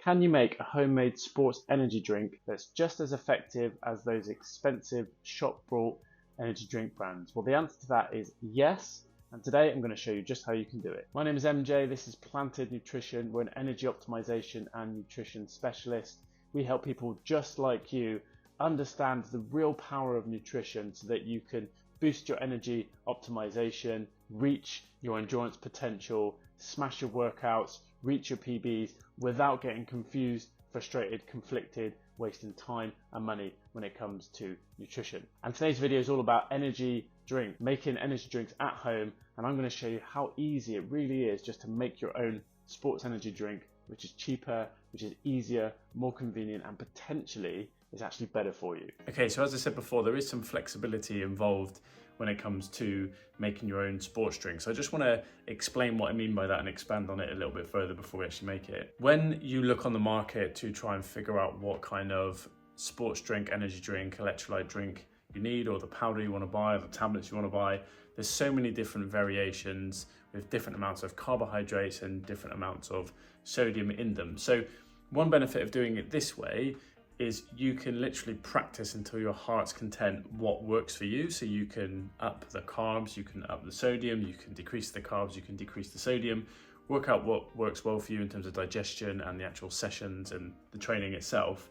Can you make a homemade sports energy drink that's just as effective as those expensive shop-bought energy drink brands? Well, the answer to that is yes. And today I'm going to show you just how you can do it. My name is MJ, this is Planted Nutrition. We're an energy optimization and nutrition specialist. We help people just like you understand the real power of nutrition so that you can boost your energy optimization, reach your endurance potential, smash your workouts, reach your PBs without getting confused, frustrated, conflicted, wasting time and money when it comes to nutrition. And today's video is all about energy drink, making energy drinks at home, and I'm going to show you how easy it really is just to make your own sports energy drink, which is cheaper, which is easier, more convenient, and potentially is actually better for you. Okay, so as I said before, there is some flexibility involved when it comes to making your own sports drink. So I just want to explain what I mean by that and expand on it a little bit further before we actually make it. When you look on the market to try and figure out what kind of sports drink, energy drink, electrolyte drink you need, or the powder you want to buy, or the tablets you want to buy, there's so many different variations with different amounts of carbohydrates and different amounts of sodium in them. So one benefit of doing it this way is you can literally practice until your heart's content what works for you. So you can up the carbs, you can up the sodium, you can decrease the carbs, you can decrease the sodium, work out what works well for you in terms of digestion and the actual sessions and the training itself.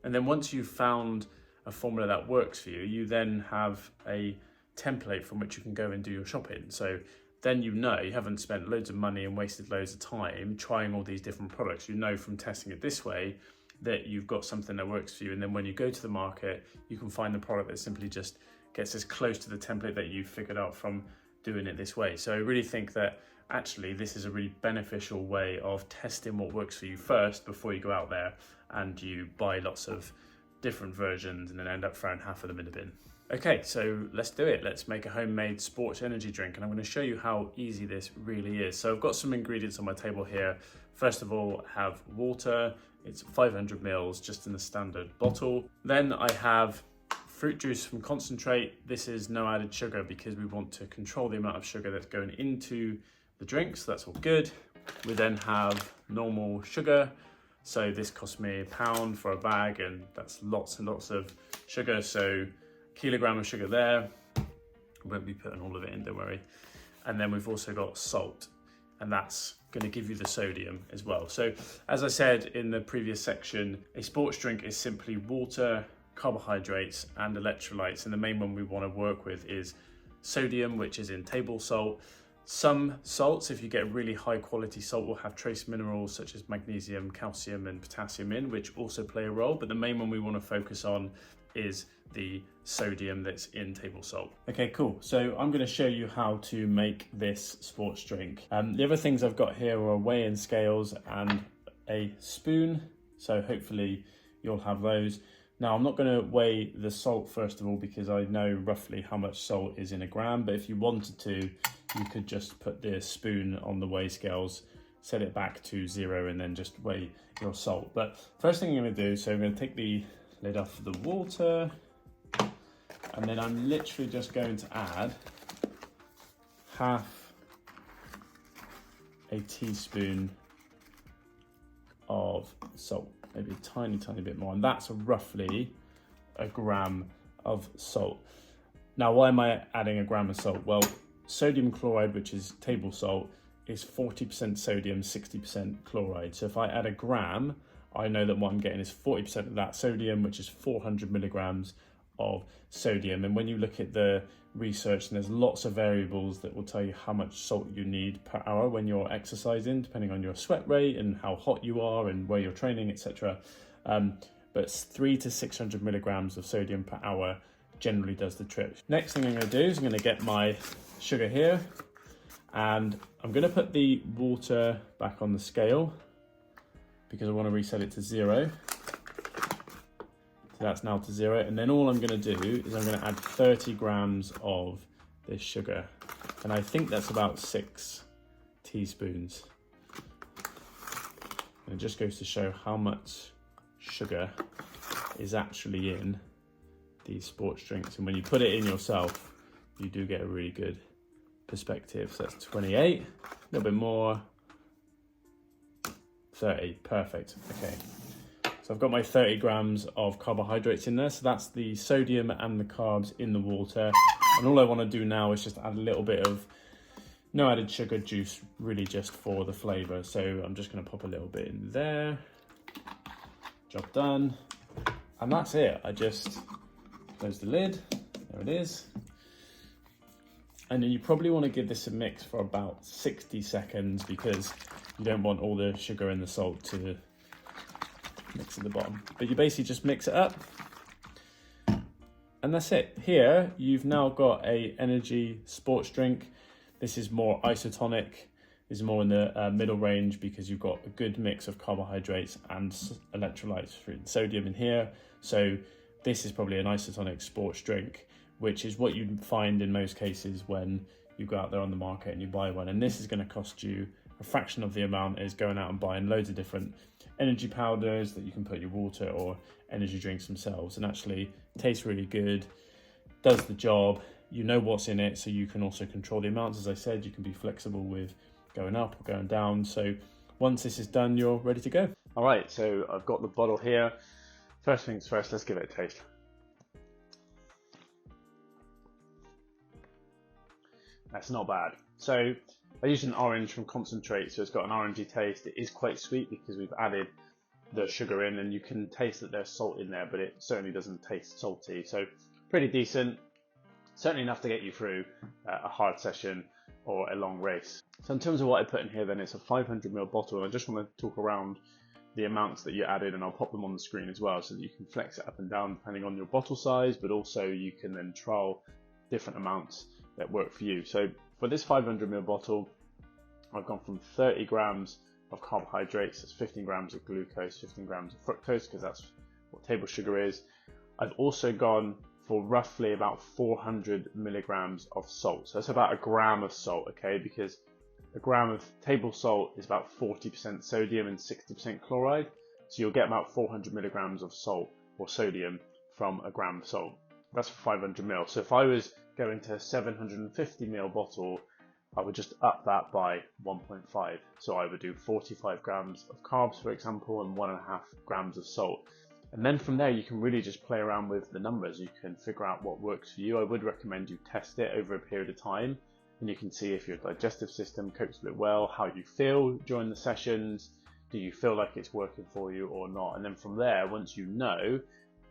And then once you've found a formula that works for you, you then have a template from which you can go and do your shopping. So then you know you haven't spent loads of money and wasted loads of time trying all these different products. You know from testing it this way that you've got something that works for you. And then when you go to the market, you can find the product that simply just gets as close to the template that you figured out from doing it this way. So I really think that actually this is a really beneficial way of testing what works for you first before you go out there and you buy lots of different versions and then end up throwing half of them in the bin. Okay, so let's do it. Let's make a homemade sports energy drink, and I'm going to show you how easy this really is. So I've got some ingredients on my table here. First of all, I have water. It's 500 mils, just in the standard bottle. Then I have fruit juice from concentrate. This is no added sugar because we want to control the amount of sugar that's going into the drink, so that's all good. We then have normal sugar. So this cost me £1 for a bag, and that's lots and lots of sugar. So kilogram of sugar there. I won't be putting all of it in, don't worry. And then we've also got salt, and that's going to give you the sodium as well. So as I said in the previous section, a sports drink is simply water, carbohydrates, and electrolytes. And the main one we want to work with is sodium, which is in table salt. Some salts, if you get really high quality salt, will have trace minerals such as magnesium, calcium, and potassium in, which also play a role. But the main one we want to focus on is the sodium that's in table salt. Okay, cool. So I'm going to show you how to make this sports drink. The other things I've got here are weighing scales and a spoon. So hopefully you'll have those. Now I'm not going to weigh the salt first of all because I know roughly how much salt is in a gram. But if you wanted to, you could just put the spoon on the weigh scales, set it back to 0, and then just weigh your salt. But first thing I'm going to do, so I'm going to take the lid off the water, and then I'm literally just going to add half a teaspoon of salt, maybe a tiny bit more, and that's roughly a gram of salt. Now, why am I adding a gram of salt? Well, sodium chloride, which is table salt, is 40% sodium, 60% chloride. So if I add a gram, I know that what I'm getting is 40% of that sodium, which is 400 milligrams of sodium. And when you look at the research, and there's lots of variables that will tell you how much salt you need per hour when you're exercising, depending on your sweat rate and how hot you are and where you're training, etc. But 300 to 600 milligrams of sodium per hour generally does the trick. Next thing I'm going to do is I'm going to get my sugar here, and I'm going to put the water back on the scale because I want to reset it to 0. So that's now to 0. And then all I'm going to do is I'm going to add 30 grams of this sugar. And I think that's about 6 teaspoons. And it just goes to show how much sugar is actually in these sports drinks. And when you put it in yourself, you do get a really good perspective. So that's 28, a little bit more, 30, perfect. Okay, so I've got my 30 grams of carbohydrates in there. So that's the sodium and the carbs in the water. And all I want to do now is just add a little bit of no added sugar juice, really just for the flavor. So I'm just going to pop a little bit in there. Job done. And that's it. I just close the lid. There it is. And then you probably want to give this a mix for about 60 seconds because you don't want all the sugar and the salt to mix at the bottom. But you basically just mix it up. And that's it. Here, you've now got a energy sports drink. This is more isotonic. This is more in the middle range because you've got a good mix of carbohydrates and electrolytes, sodium in here. So this is probably an isotonic sports drink, which is what you'd find in most cases when you go out there on the market and you buy one. And this is going to cost you a fraction of the amount as going out and buying loads of different energy powders that you can put in your water or energy drinks themselves, and actually tastes really good, does the job, you know what's in it, so you can also control the amounts. As I said, you can be flexible with going up or going down. So once this is done, you're ready to go. All right, so I've got the bottle here. First things first, let's give it a taste. That's not bad. So I used an orange from concentrate, so it's got an orangey taste. It is quite sweet because we've added the sugar in, and you can taste that there's salt in there, but it certainly doesn't taste salty. So pretty decent, certainly enough to get you through a hard session or a long race. So in terms of what I put in here, then it's a 500ml bottle, and I just want to talk around the amounts that you added, and I'll pop them on the screen as well so that you can flex it up and down depending on your bottle size, but also you can then trial different amounts that work for you. So for this 500ml bottle, I've gone from 30 grams of carbohydrates, that's 15 grams of glucose, 15 grams of fructose, because that's what table sugar is. I've also gone for roughly about 400 milligrams of salt. So that's about a gram of salt, okay? Because a gram of table salt is about 40% sodium and 60% chloride. So you'll get about 400 milligrams of salt or sodium from a gram of salt. That's for 500 ml. So if I was going to a 750 ml bottle, I would just up that by 1.5. So I would do 45 grams of carbs, for example, and 1.5 grams of salt. And then from there, you can really just play around with the numbers. You can figure out what works for you. I would recommend you test it over a period of time, and you can see if your digestive system copes with it well, how you feel during the sessions. Do you feel like it's working for you or not? And then from there, once you know,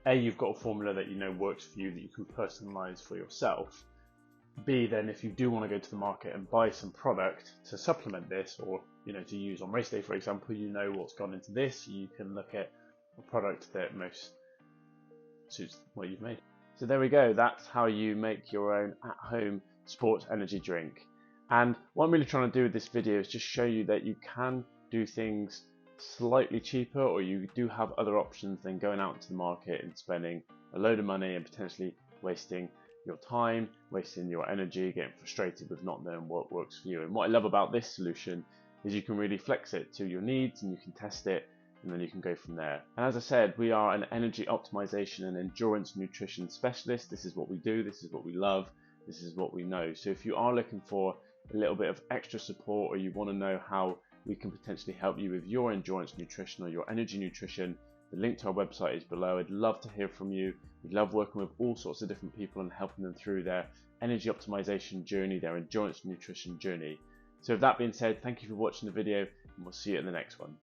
A, you've got a formula that you know works for you that you can personalize for yourself. B, then if you do want to go to the market and buy some product to supplement this, or to use on race day, for example, you know what's gone into this. You can look at a product that most suits what you've made. So there we go. That's how you make your own at-home sports energy drink. And what I'm really trying to do with this video is just show you that you can do things slightly cheaper, or you do have other options than going out to the market and spending a load of money and potentially wasting your time, wasting your energy, getting frustrated with not knowing what works for you. And what I love about this solution is you can really flex it to your needs, and you can test it, and then you can go from there. And as I said, we are an energy optimization and endurance nutrition specialist. This is what we do, this is what we love, this is what we know. So if you are looking for a little bit of extra support, or you want to know how we can potentially help you with your endurance nutrition or your energy nutrition, the link to our website is below. I'd love to hear from you. We love working with all sorts of different people and helping them through their energy optimization journey, their endurance nutrition journey. So with that being said, thank you for watching the video, and we'll see you in the next one.